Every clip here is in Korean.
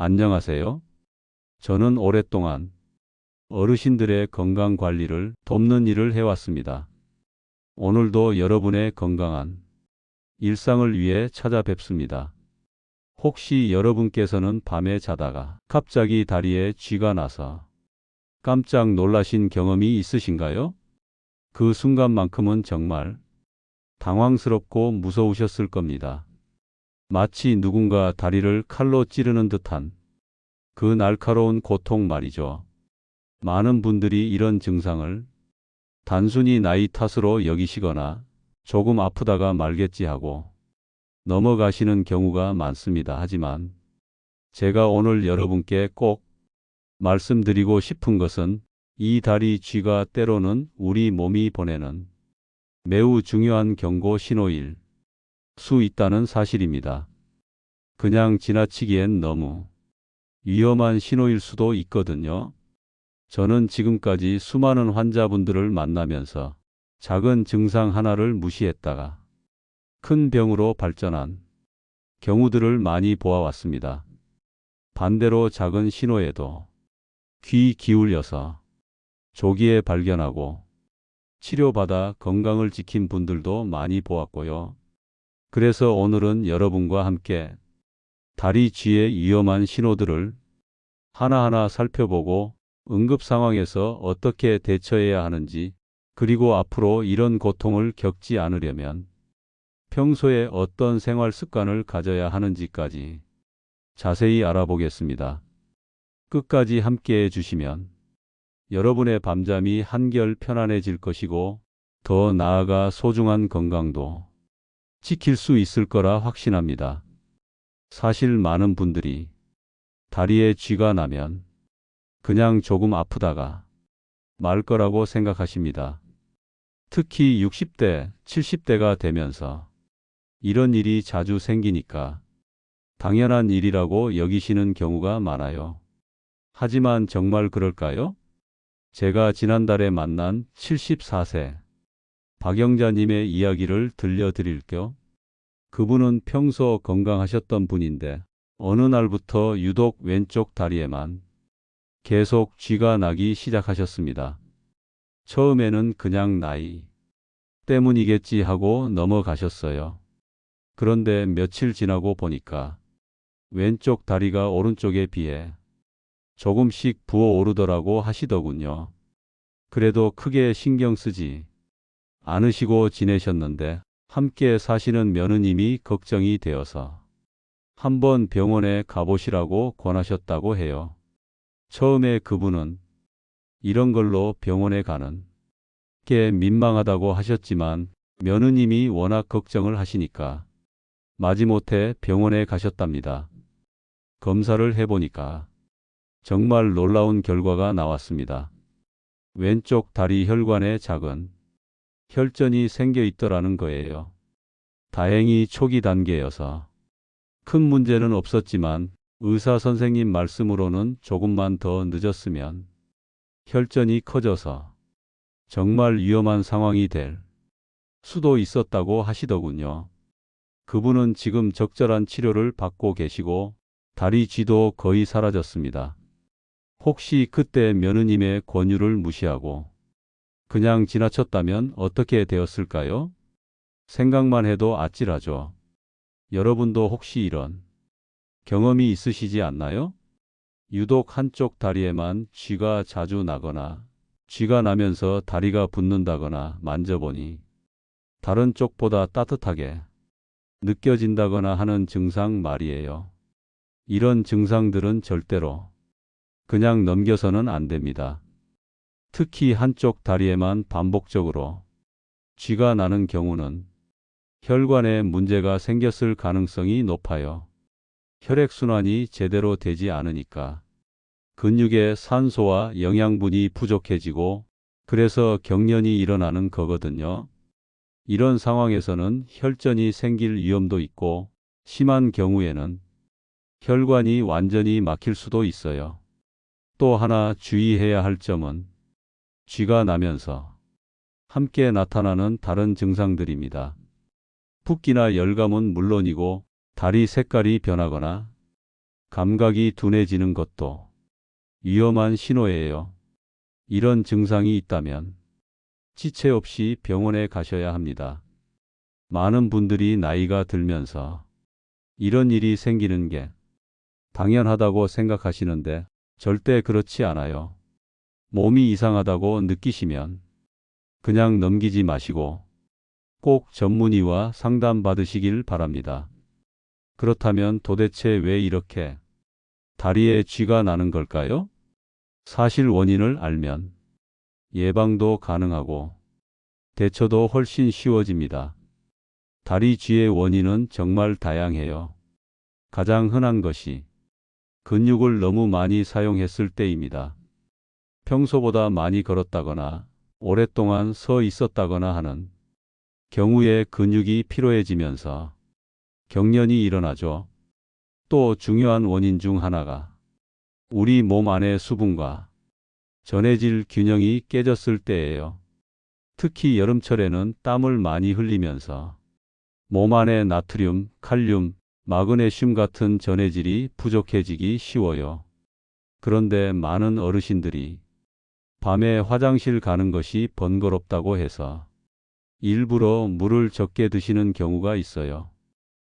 안녕하세요. 저는 오랫동안 어르신들의 건강 관리를 돕는 일을 해왔습니다. 오늘도 여러분의 건강한 일상을 위해 찾아뵙습니다. 혹시 여러분께서는 밤에 자다가 갑자기 다리에 쥐가 나서 깜짝 놀라신 경험이 있으신가요? 그 순간만큼은 정말 당황스럽고 무서우셨을 겁니다. 마치 누군가 다리를 칼로 찌르는 듯한 그 날카로운 고통 말이죠. 많은 분들이 이런 증상을 단순히 나이 탓으로 여기시거나 조금 아프다가 말겠지 하고 넘어가시는 경우가 많습니다. 하지만 제가 오늘 여러분께 꼭 말씀드리고 싶은 것은 이 다리 쥐가 때로는 우리 몸이 보내는 매우 중요한 경고 신호일 수 있다는 사실입니다. 그냥 지나치기엔 너무 위험한 신호일 수도 있거든요. 저는 지금까지 수많은 환자분들을 만나면서 작은 증상 하나를 무시했다가 큰 병으로 발전한 경우들을 많이 보아왔습니다. 반대로 작은 신호에도 귀 기울여서 조기에 발견하고 치료받아 건강을 지킨 분들도 많이 보았고요. 그래서 오늘은 여러분과 함께 다리 쥐의 위험한 신호들을 하나하나 살펴보고 응급 상황에서 어떻게 대처해야 하는지, 그리고 앞으로 이런 고통을 겪지 않으려면 평소에 어떤 생활 습관을 가져야 하는지까지 자세히 알아보겠습니다. 끝까지 함께 해주시면 여러분의 밤잠이 한결 편안해질 것이고 더 나아가 소중한 건강도 지킬 수 있을 거라 확신합니다. 사실 많은 분들이 다리에 쥐가 나면 그냥 조금 아프다가 말 거라고 생각하십니다. 특히 60대, 70대가 되면서 이런 일이 자주 생기니까 당연한 일이라고 여기시는 경우가 많아요. 하지만 정말 그럴까요? 제가 지난달에 만난 74세 박영자님의 이야기를 들려드릴 겸, 그분은 평소 건강하셨던 분인데 어느 날부터 유독 왼쪽 다리에만 계속 쥐가 나기 시작하셨습니다. 처음에는 그냥 나이 때문이겠지 하고 넘어가셨어요. 그런데 며칠 지나고 보니까 왼쪽 다리가 오른쪽에 비해 조금씩 부어오르더라고 하시더군요. 그래도 크게 신경 쓰지 않으시고 지내셨는데 함께 사시는 며느님이 걱정이 되어서 한번 병원에 가보시라고 권하셨다고 해요. 처음에 그분은 이런 걸로 병원에 가는 게 민망하다고 하셨지만 며느님이 워낙 걱정을 하시니까 마지못해 병원에 가셨답니다. 검사를 해보니까 정말 놀라운 결과가 나왔습니다. 왼쪽 다리 혈관에 작은 혈전이 생겨 있더라는 거예요. 다행히 초기 단계여서 큰 문제는 없었지만 의사 선생님 말씀으로는 조금만 더 늦었으면 혈전이 커져서 정말 위험한 상황이 될 수도 있었다고 하시더군요. 그분은 지금 적절한 치료를 받고 계시고 다리 쥐도 거의 사라졌습니다. 혹시 그때 며느님의 권유를 무시하고 그냥 지나쳤다면 어떻게 되었을까요? 생각만 해도 아찔하죠. 여러분도 혹시 이런 경험이 있으시지 않나요? 유독 한쪽 다리에만 쥐가 자주 나거나 쥐가 나면서 다리가 붓는다거나 만져보니 다른 쪽보다 따뜻하게 느껴진다거나 하는 증상 말이에요. 이런 증상들은 절대로 그냥 넘겨서는 안 됩니다. 특히 한쪽 다리에만 반복적으로 쥐가 나는 경우는 혈관에 문제가 생겼을 가능성이 높아요. 혈액순환이 제대로 되지 않으니까 근육에 산소와 영양분이 부족해지고 그래서 경련이 일어나는 거거든요. 이런 상황에서는 혈전이 생길 위험도 있고 심한 경우에는 혈관이 완전히 막힐 수도 있어요. 또 하나 주의해야 할 점은 쥐가 나면서 함께 나타나는 다른 증상들입니다. 붓기나 열감은 물론이고 다리 색깔이 변하거나 감각이 둔해지는 것도 위험한 신호예요. 이런 증상이 있다면 지체 없이 병원에 가셔야 합니다. 많은 분들이 나이가 들면서 이런 일이 생기는 게 당연하다고 생각하시는데 절대 그렇지 않아요. 몸이 이상하다고 느끼시면 그냥 넘기지 마시고 꼭 전문의와 상담 받으시길 바랍니다. 그렇다면 도대체 왜 이렇게 다리에 쥐가 나는 걸까요? 사실 원인을 알면 예방도 가능하고 대처도 훨씬 쉬워집니다. 다리 쥐의 원인은 정말 다양해요. 가장 흔한 것이 근육을 너무 많이 사용했을 때입니다. 평소보다 많이 걸었다거나 오랫동안 서 있었다거나 하는 경우에 근육이 피로해지면서 경련이 일어나죠. 또 중요한 원인 중 하나가 우리 몸 안의 수분과 전해질 균형이 깨졌을 때예요. 특히 여름철에는 땀을 많이 흘리면서 몸 안에 나트륨, 칼륨, 마그네슘 같은 전해질이 부족해지기 쉬워요. 그런데 많은 어르신들이 밤에 화장실 가는 것이 번거롭다고 해서 일부러 물을 적게 드시는 경우가 있어요.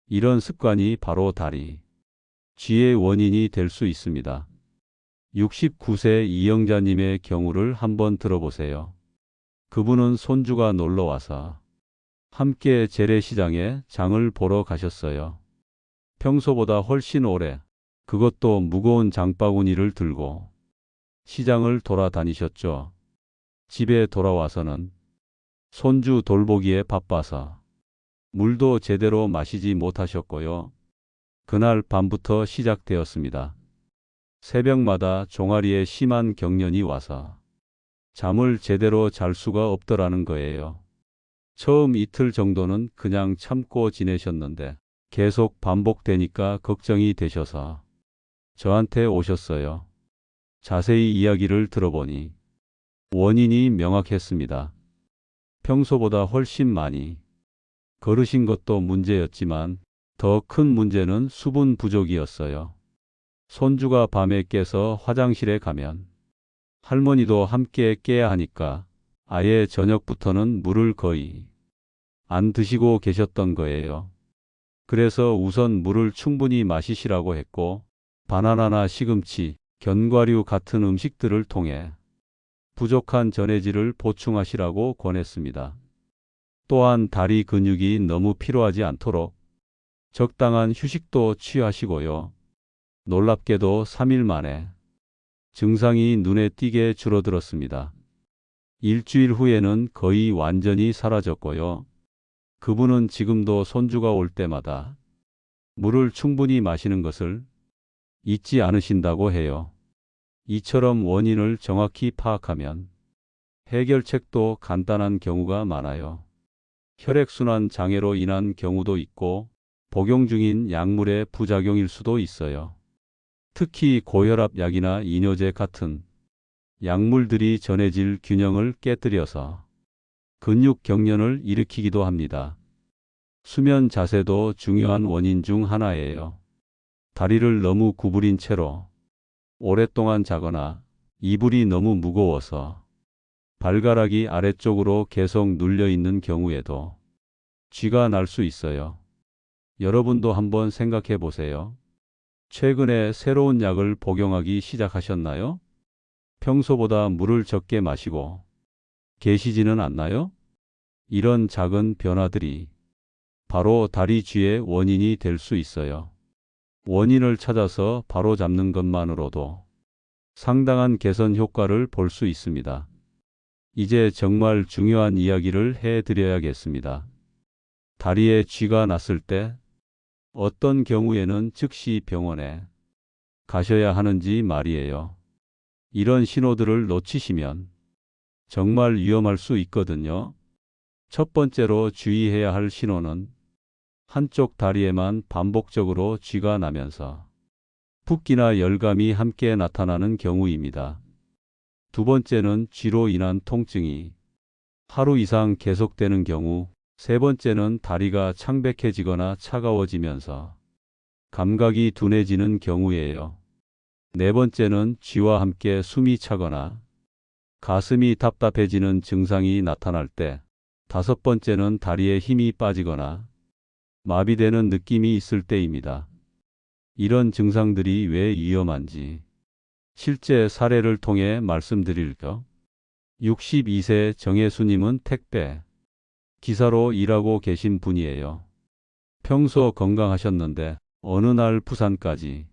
이런 습관이 바로 다리 쥐의 원인이 될 수 있습니다. 69세 이영자님의 경우를 한번 들어보세요. 그분은 손주가 놀러 와서 함께 재래시장에 장을 보러 가셨어요. 평소보다 훨씬 오래, 그것도 무거운 장바구니를 들고 시장을 돌아다니셨죠. 집에 돌아와서는 손주 돌보기에 바빠서 물도 제대로 마시지 못하셨고요. 그날 밤부터 시작되었습니다. 새벽마다 종아리에 심한 경련이 와서 잠을 제대로 잘 수가 없더라는 거예요. 처음 이틀 정도는 그냥 참고 지내셨는데 계속 반복되니까 걱정이 되셔서 저한테 오셨어요. 자세히 이야기를 들어보니 원인이 명확했습니다. 평소보다 훨씬 많이 걸으신 것도 문제였지만 더 큰 문제는 수분 부족이었어요. 손주가 밤에 깨서 화장실에 가면 할머니도 함께 깨야 하니까 아예 저녁부터는 물을 거의 안 드시고 계셨던 거예요. 그래서 우선 물을 충분히 마시시라고 했고 바나나나 시금치, 견과류 같은 음식들을 통해 부족한 전해질을 보충하시라고 권했습니다. 또한 다리 근육이 너무 피로하지 않도록 적당한 휴식도 취하시고요. 놀랍게도 3일 만에 증상이 눈에 띄게 줄어들었습니다. 일주일 후에는 거의 완전히 사라졌고요. 그분은 지금도 손주가 올 때마다 물을 충분히 마시는 것을 잊지 않으신다고 해요. 이처럼 원인을 정확히 파악하면 해결책도 간단한 경우가 많아요. 혈액순환 장애로 인한 경우도 있고 복용 중인 약물의 부작용일 수도 있어요. 특히 고혈압 약이나 이뇨제 같은 약물들이 전해질 균형을 깨뜨려서 근육 경련을 일으키기도 합니다. 수면 자세도 중요한 원인 중 하나예요. 다리를 너무 구부린 채로 오랫동안 자거나 이불이 너무 무거워서 발가락이 아래쪽으로 계속 눌려 있는 경우에도 쥐가 날 수 있어요. 여러분도 한번 생각해 보세요. 최근에 새로운 약을 복용하기 시작하셨나요? 평소보다 물을 적게 마시고 계시지는 않나요? 이런 작은 변화들이 바로 다리 쥐의 원인이 될 수 있어요. 원인을 찾아서 바로 잡는 것만으로도 상당한 개선 효과를 볼 수 있습니다. 이제 정말 중요한 이야기를 해드려야겠습니다. 다리에 쥐가 났을 때 어떤 경우에는 즉시 병원에 가셔야 하는지 말이에요. 이런 신호들을 놓치시면 정말 위험할 수 있거든요. 첫 번째로 주의해야 할 신호는 한쪽 다리에만 반복적으로 쥐가 나면서 붓기나 열감이 함께 나타나는 경우입니다. 두 번째는 쥐로 인한 통증이 하루 이상 계속되는 경우, 세 번째는 다리가 창백해지거나 차가워지면서 감각이 둔해지는 경우예요. 네 번째는 쥐와 함께 숨이 차거나 가슴이 답답해지는 증상이 나타날 때, 다섯 번째는 다리에 힘이 빠지거나 마비되는 느낌이 있을 때입니다. 이런 증상들이 왜 위험한지 실제 사례를 통해 말씀드릴게요. 62세 정혜수님은 택배 기사로 일하고 계신 분이에요. 평소 건강하셨는데 어느 날 부산까지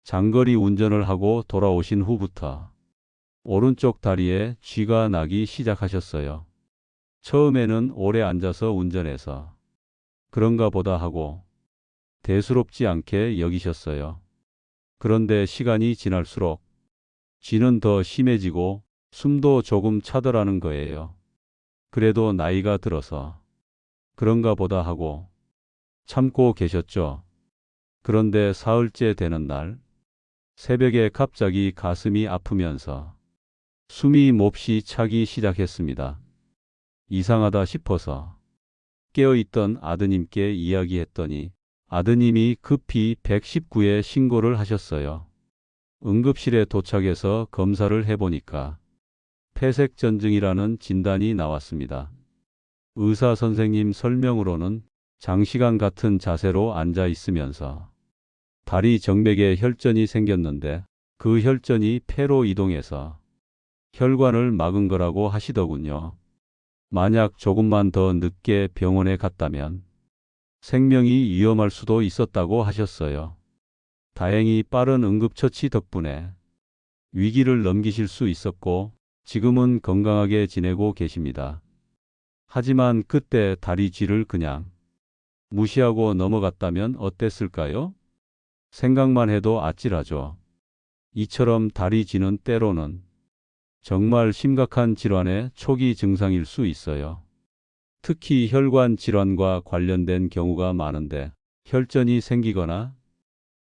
장거리 운전을 하고 돌아오신 후부터 오른쪽 다리에 쥐가 나기 시작하셨어요. 처음에는 오래 앉아서 운전해서 그런가 보다 하고 대수롭지 않게 여기셨어요. 그런데 시간이 지날수록 쥐는 더 심해지고 숨도 조금 차더라는 거예요. 그래도 나이가 들어서 그런가 보다 하고 참고 계셨죠. 그런데 사흘째 되는 날, 새벽에 갑자기 가슴이 아프면서 숨이 몹시 차기 시작했습니다. 이상하다 싶어서 깨어있던 아드님께 이야기했더니 아드님이 급히 119에 신고를 하셨어요. 응급실에 도착해서 검사를 해보니까 폐색전증이라는 진단이 나왔습니다. 의사 선생님 설명으로는 장시간 같은 자세로 앉아 있으면서 다리 정맥에 혈전이 생겼는데 그 혈전이 폐로 이동해서 혈관을 막은 거라고 하시더군요. 만약 조금만 더 늦게 병원에 갔다면 생명이 위험할 수도 있었다고 하셨어요. 다행히 빠른 응급처치 덕분에 위기를 넘기실 수 있었고 지금은 건강하게 지내고 계십니다. 하지만 그때 다리 쥐를 그냥 무시하고 넘어갔다면 어땠을까요? 생각만 해도 아찔하죠. 이처럼 다리 쥐는 때로는 정말 심각한 질환의 초기 증상일 수 있어요. 특히 혈관 질환과 관련된 경우가 많은데 혈전이 생기거나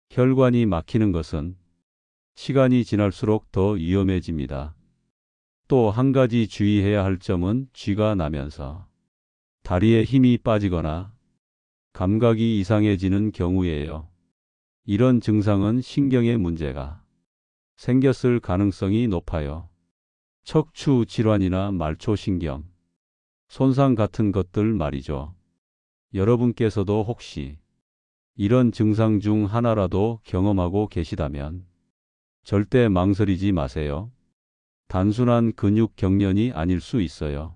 혈관이 막히는 것은 시간이 지날수록 더 위험해집니다. 또 한 가지 주의해야 할 점은 쥐가 나면서 다리에 힘이 빠지거나 감각이 이상해지는 경우예요. 이런 증상은 신경에 문제가 생겼을 가능성이 높아요. 척추 질환이나 말초신경 손상 같은 것들 말이죠. 여러분께서도 혹시 이런 증상 중 하나라도 경험하고 계시다면 절대 망설이지 마세요. 단순한 근육 경련이 아닐 수 있어요.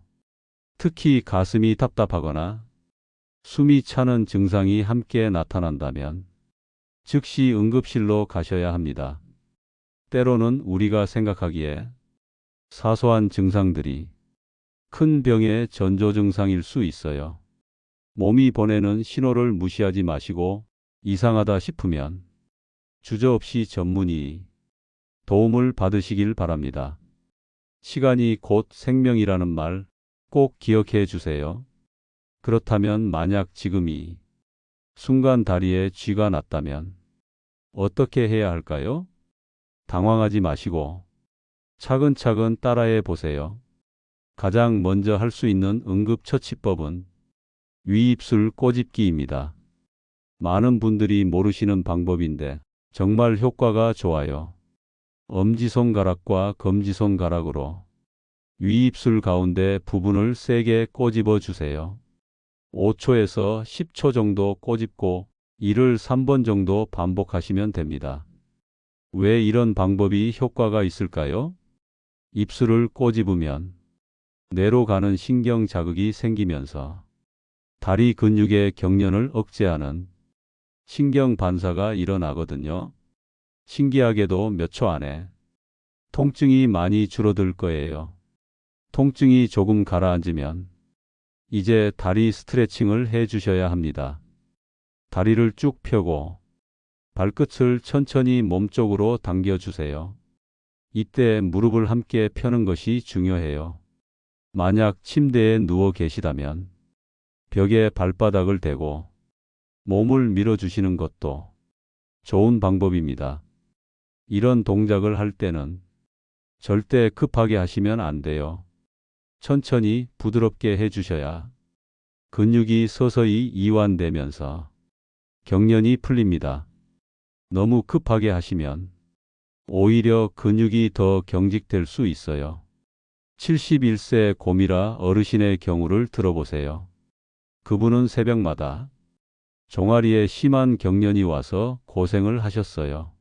특히 가슴이 답답하거나 숨이 차는 증상이 함께 나타난다면 즉시 응급실로 가셔야 합니다. 때로는 우리가 생각하기에 사소한 증상들이 큰 병의 전조 증상일 수 있어요. 몸이 보내는 신호를 무시하지 마시고 이상하다 싶으면 주저없이 전문의 도움을 받으시길 바랍니다. 시간이 곧 생명이라는 말 꼭 기억해 주세요. 그렇다면 만약 지금 이 순간 다리에 쥐가 났다면 어떻게 해야 할까요? 당황하지 마시고 차근차근 따라해 보세요. 가장 먼저 할 수 있는 응급처치법은 위입술 꼬집기입니다. 많은 분들이 모르시는 방법인데 정말 효과가 좋아요. 엄지손가락과 검지손가락으로 위입술 가운데 부분을 세게 꼬집어 주세요. 5초에서 10초 정도 꼬집고 이를 3번 정도 반복하시면 됩니다. 왜 이런 방법이 효과가 있을까요? 입술을 꼬집으면 뇌로 가는 신경 자극이 생기면서 다리 근육의 경련을 억제하는 신경 반사가 일어나거든요. 신기하게도 몇 초 안에 통증이 많이 줄어들 거예요. 통증이 조금 가라앉으면 이제 다리 스트레칭을 해 주셔야 합니다. 다리를 쭉 펴고 발끝을 천천히 몸쪽으로 당겨 주세요. 이때 무릎을 함께 펴는 것이 중요해요. 만약 침대에 누워 계시다면 벽에 발바닥을 대고 몸을 밀어주시는 것도 좋은 방법입니다. 이런 동작을 할 때는 절대 급하게 하시면 안 돼요. 천천히 부드럽게 해주셔야 근육이 서서히 이완되면서 경련이 풀립니다. 너무 급하게 하시면 오히려 근육이 더 경직될 수 있어요. 71세 고미라 어르신의 경우를 들어보세요. 그분은 새벽마다 종아리에 심한 경련이 와서 고생을 하셨어요.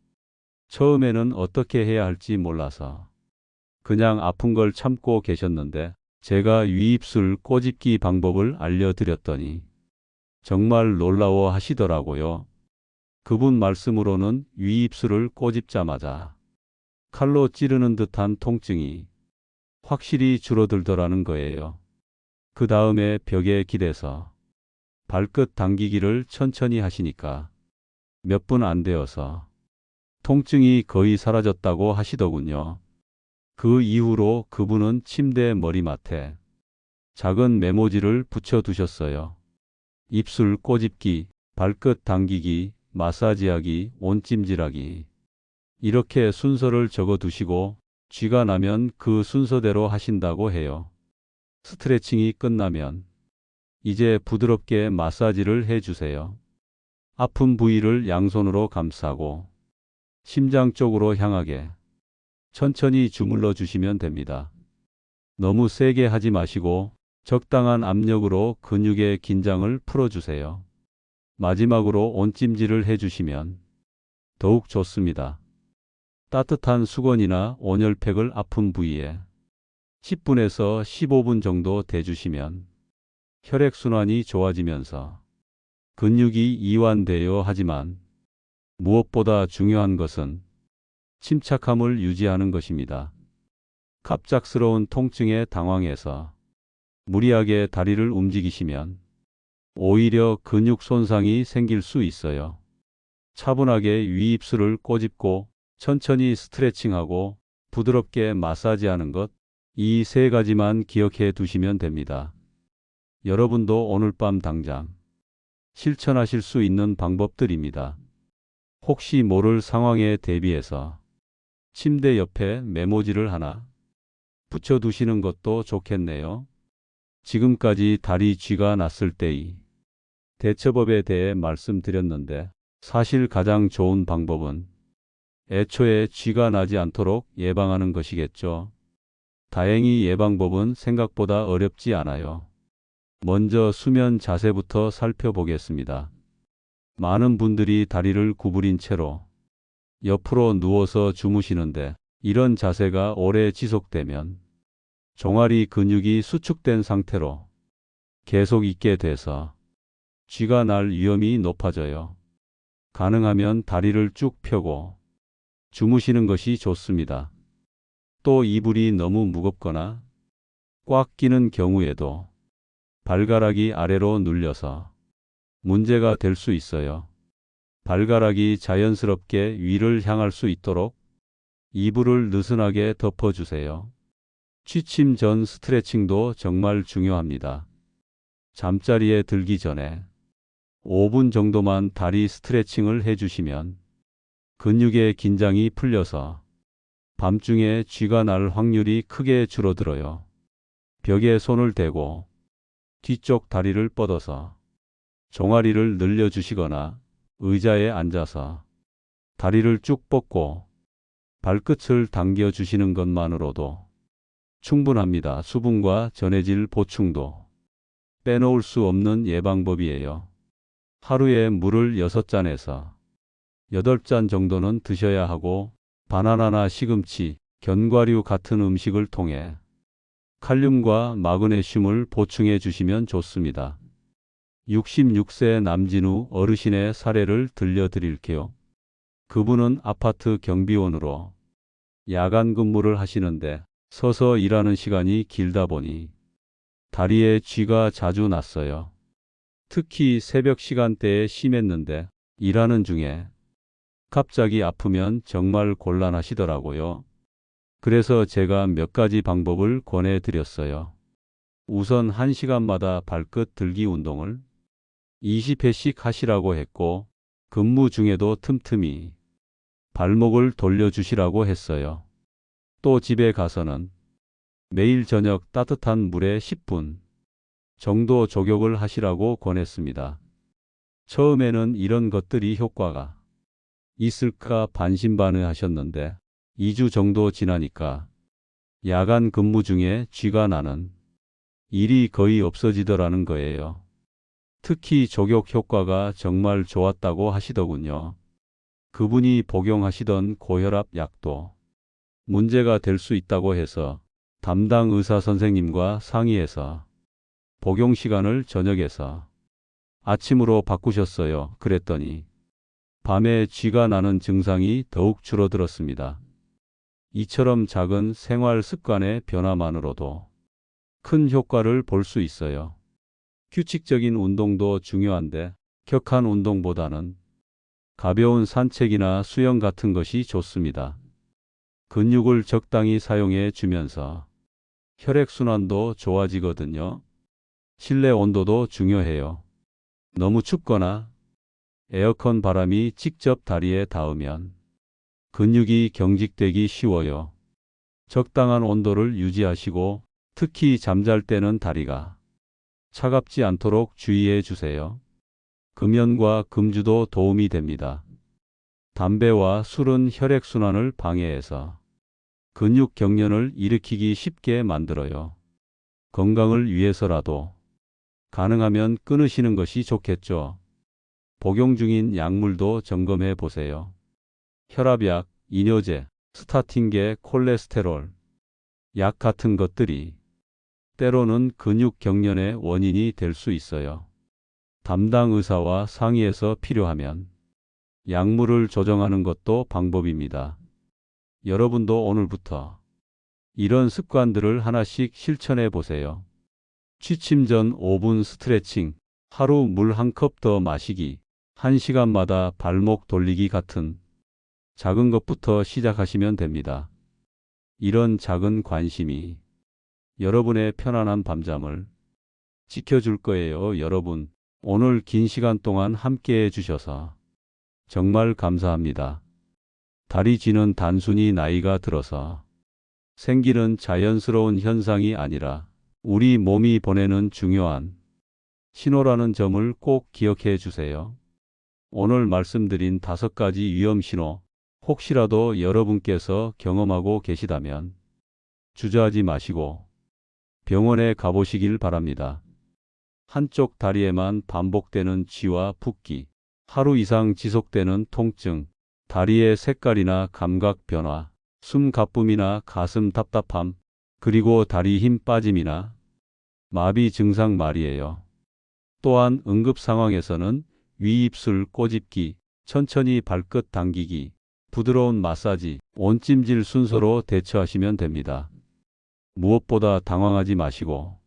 처음에는 어떻게 해야 할지 몰라서 그냥 아픈 걸 참고 계셨는데 제가 위입술 꼬집기 방법을 알려드렸더니 정말 놀라워 하시더라고요. 그분 말씀으로는 위입술을 꼬집자마자 칼로 찌르는 듯한 통증이 확실히 줄어들더라는 거예요. 그 다음에 벽에 기대서 발끝 당기기를 천천히 하시니까 몇 분 안 되어서 통증이 거의 사라졌다고 하시더군요. 그 이후로 그분은 침대 머리맡에 작은 메모지를 붙여두셨어요. 입술 꼬집기, 발끝 당기기, 마사지하기, 온찜질하기. 이렇게 순서를 적어두시고 쥐가 나면 그 순서대로 하신다고 해요. 스트레칭이 끝나면 이제 부드럽게 마사지를 해주세요. 아픈 부위를 양손으로 감싸고 심장 쪽으로 향하게 천천히 주물러 주시면 됩니다. 너무 세게 하지 마시고 적당한 압력으로 근육의 긴장을 풀어주세요. 마지막으로 온찜질을 해주시면 더욱 좋습니다. 따뜻한 수건이나 온열팩을 아픈 부위에 10분에서 15분 정도 대주시면 혈액순환이 좋아지면서 근육이 이완되어야 하지만 무엇보다 중요한 것은 침착함을 유지하는 것입니다. 갑작스러운 통증에 당황해서 무리하게 다리를 움직이시면 오히려 근육 손상이 생길 수 있어요. 차분하게 위입술을 꼬집고 천천히 스트레칭하고 부드럽게 마사지하는 것, 이 세 가지만 기억해 두시면 됩니다. 여러분도 오늘 밤 당장 실천하실 수 있는 방법들입니다. 혹시 모를 상황에 대비해서 침대 옆에 메모지를 하나 붙여두시는 것도 좋겠네요. 지금까지 다리 쥐가 났을 때의 대처법에 대해 말씀드렸는데 사실 가장 좋은 방법은 애초에 쥐가 나지 않도록 예방하는 것이겠죠. 다행히 예방법은 생각보다 어렵지 않아요. 먼저 수면 자세부터 살펴보겠습니다. 많은 분들이 다리를 구부린 채로 옆으로 누워서 주무시는데 이런 자세가 오래 지속되면 종아리 근육이 수축된 상태로 계속 있게 돼서 쥐가 날 위험이 높아져요. 가능하면 다리를 쭉 펴고 주무시는 것이 좋습니다. 또 이불이 너무 무겁거나 꽉 끼는 경우에도 발가락이 아래로 눌려서 문제가 될 수 있어요. 발가락이 자연스럽게 위를 향할 수 있도록 이불을 느슨하게 덮어주세요. 취침 전 스트레칭도 정말 중요합니다. 잠자리에 들기 전에 5분 정도만 다리 스트레칭을 해주시면 근육의 긴장이 풀려서 밤중에 쥐가 날 확률이 크게 줄어들어요. 벽에 손을 대고 뒤쪽 다리를 뻗어서 종아리를 늘려주시거나 의자에 앉아서 다리를 쭉 뻗고 발끝을 당겨주시는 것만으로도 충분합니다. 수분과 전해질 보충도 빼놓을 수 없는 예방법이에요. 하루에 물을 6잔에서 8잔 정도는 드셔야 하고 바나나나 시금치, 견과류 같은 음식을 통해 칼륨과 마그네슘을 보충해 주시면 좋습니다. 66세 남진우 어르신의 사례를 들려드릴게요. 그분은 아파트 경비원으로 야간 근무를 하시는데 서서 일하는 시간이 길다 보니 다리에 쥐가 자주 났어요. 특히 새벽 시간대에 심했는데 일하는 중에 갑자기 아프면 정말 곤란하시더라고요. 그래서 제가 몇 가지 방법을 권해드렸어요. 우선 1시간마다 발끝 들기 운동을 20회씩 하시라고 했고 근무 중에도 틈틈이 발목을 돌려주시라고 했어요. 또 집에 가서는 매일 저녁 따뜻한 물에 10분 정도 족욕을 하시라고 권했습니다. 처음에는 이런 것들이 효과가 있을까 반신반의하셨는데 2주 정도 지나니까 야간 근무 중에 쥐가 나는 일이 거의 없어지더라는 거예요. 특히 족욕 효과가 정말 좋았다고 하시더군요. 그분이 복용하시던 고혈압 약도 문제가 될 수 있다고 해서 담당 의사 선생님과 상의해서 복용 시간을 저녁에서 아침으로 바꾸셨어요. 그랬더니 밤에 쥐가 나는 증상이 더욱 줄어들었습니다. 이처럼 작은 생활 습관의 변화만으로도 큰 효과를 볼 수 있어요. 규칙적인 운동도 중요한데 격한 운동보다는 가벼운 산책이나 수영 같은 것이 좋습니다. 근육을 적당히 사용해 주면서 혈액순환도 좋아지거든요. 실내 온도도 중요해요. 너무 춥거나 에어컨 바람이 직접 다리에 닿으면 근육이 경직되기 쉬워요. 적당한 온도를 유지하시고 특히 잠잘 때는 다리가 차갑지 않도록 주의해 주세요. 금연과 금주도 도움이 됩니다. 담배와 술은 혈액순환을 방해해서 근육 경련을 일으키기 쉽게 만들어요. 건강을 위해서라도 가능하면 끊으시는 것이 좋겠죠. 복용 중인 약물도 점검해 보세요. 혈압약, 이뇨제, 스타틴계, 콜레스테롤, 약 같은 것들이 때로는 근육 경련의 원인이 될 수 있어요. 담당 의사와 상의해서 필요하면 약물을 조정하는 것도 방법입니다. 여러분도 오늘부터 이런 습관들을 하나씩 실천해 보세요. 취침 전 5분 스트레칭, 하루 물 한 컵 더 마시기, 1시간마다 발목 돌리기 같은 작은 것부터 시작하시면 됩니다. 이런 작은 관심이 여러분의 편안한 밤잠을 지켜줄 거예요. 여러분, 오늘 긴 시간 동안 함께 해주셔서 정말 감사합니다. 다리 쥐는 단순히 나이가 들어서 생기는 자연스러운 현상이 아니라 우리 몸이 보내는 중요한 신호라는 점을 꼭 기억해 주세요. 오늘 말씀드린 5가지 위험 신호, 혹시라도 여러분께서 경험하고 계시다면 주저하지 마시고 병원에 가보시길 바랍니다. 한쪽 다리에만 반복되는 쥐와 붓기, 하루 이상 지속되는 통증, 다리의 색깔이나 감각 변화, 숨 가쁨이나 가슴 답답함, 그리고 다리 힘 빠짐이나 마비 증상 말이에요. 또한 응급 상황에서는 위입술 꼬집기, 천천히 발끝 당기기, 부드러운 마사지, 온찜질 순서로 대처하시면 됩니다. 무엇보다 당황하지 마시고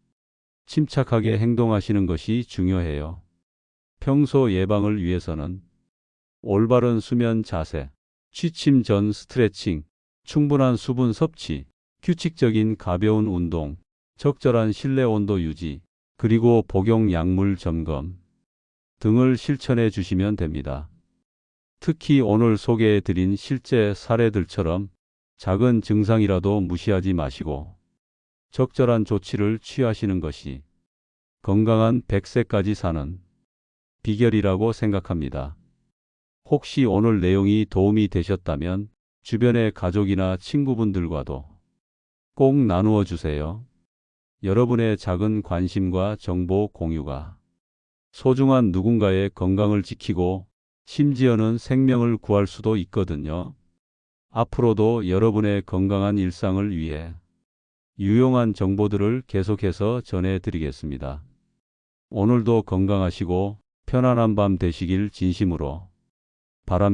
침착하게 행동하시는 것이 중요해요. 평소 예방을 위해서는 올바른 수면 자세, 취침 전 스트레칭, 충분한 수분 섭취, 규칙적인 가벼운 운동, 적절한 실내 온도 유지, 그리고 복용 약물 점검 등을 실천해 주시면 됩니다. 특히 오늘 소개해 드린 실제 사례들처럼 작은 증상이라도 무시하지 마시고 적절한 조치를 취하시는 것이 건강한 100세까지 사는 비결이라고 생각합니다. 혹시 오늘 내용이 도움이 되셨다면 주변의 가족이나 친구분들과도 꼭 나누어 주세요. 여러분의 작은 관심과 정보 공유가 소중한 누군가의 건강을 지키고 심지어는 생명을 구할 수도 있거든요. 앞으로도 여러분의 건강한 일상을 위해 유용한 정보들을 계속해서 전해드리겠습니다. 오늘도 건강하시고 편안한 밤 되시길 진심으로 바랍니다.